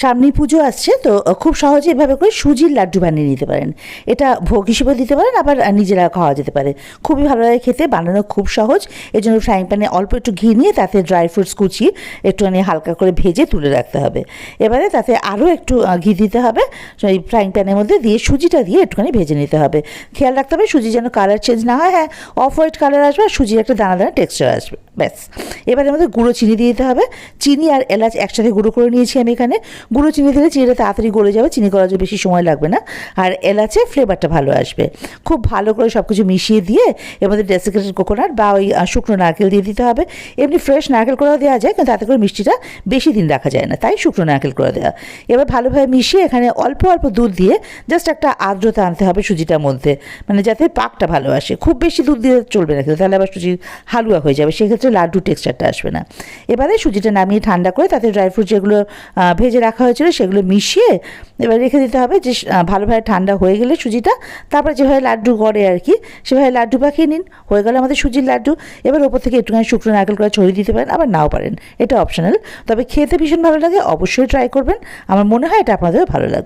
সামনেই পুজো আসছে, তো খুব সহজে এভাবে করে সুজির লাড্ডু বানিয়ে নিতে পারেন। এটা ভোগ হিসেবে দিতে পারেন, আবার নিজেরা খাওয়া যেতে পারে। খুবই ভালো লাগে খেতে, বানানো খুব সহজ। এই জন্য ফ্রাইং প্যানে অল্প একটু ঘি নিয়ে তাতে ড্রাই ফ্রুটস কুচি একটুখানি হালকা করে ভেজে তুলে রাখতে হবে। এবারে তাতে আরও একটু ঘি দিতে হবে, এই ফ্রাইং প্যানের মধ্যে দিয়ে সুজিটা দিয়ে একটুখানি ভেজে নিতে হবে। খেয়াল রাখতে হবে সুজি যেন কালার চেঞ্জ না হয়। হ্যাঁ, অফ হোয়াইট কালার আসবে আর সুজির একটা দানা দানা টেক্সচার আসবে, ব্যাস। এবার এর মধ্যে গুঁড়ো চিনি দিয়ে দিতে হবে। চিনি আর এলাচ একসাথে গুঁড়ো করে নিয়েছি আমি এখানে। গুঁড়ো চিনি দিলে চিনিটা তাড়াতাড়ি গলে যাবে, চিনি গলার জন্য বেশি সময় লাগবে না, আর এলাচে ফ্লেভারটা ভালো আসবে। খুব ভালো করে সব কিছু মিশিয়ে দিয়ে এর মধ্যে ডেসিকেটেড কোকোনাট বা ওই শুকনো নারকেল দিয়ে দিতে হবে। এমনি ফ্রেশ নারকেল করেও দেওয়া যায়, কিন্তু তাতে করে মিষ্টিটা বেশি দিন রাখা যায় না, তাই শুকনো নারকেল করে দেওয়া। এবার ভালোভাবে মিশিয়ে এখানে অল্প অল্প দুধ দিয়ে জাস্ট একটা আর্দ্রতা আনতে হবে সুজিটার মধ্যে, মানে যাতে পাকটা ভালো আসে। খুব বেশি দুধ দিয়ে চলবে না, কিন্তু তাহলে আবার সুজি হালুয়া হয়ে যাবে, সেক্ষেত্রে লাড্ডু টেক্সচারটা আসবে না। এবারে সুজিটা নামিয়ে ঠান্ডা করে তাতে ড্রাই ফ্রুট যেগুলো ভেজে রাখা হয়েছিল সেগুলো মিশিয়ে এবার রেখে দিতে হবে। যে ভালোভাবে ঠান্ডা হয়ে গেলে সুজিটা, তারপরে যেভাবে লাড্ডু করে আর কি, সেভাবে লাড্ডু পাকিয়ে নিন। হয়ে গেল আমাদের সুজির লাড্ডু। এবার ওপর থেকে একটুখানি শুকনো নারকেল করে ছড়িয়ে দিতে পারেন, আবার নাও পারেন, এটা অপশনাল। তবে খেতে ভীষণ ভালো লাগে, অবশ্যই ট্রাই করবেন। আমার মনে হয় এটা আপনাদেরও ভালো লাগবে।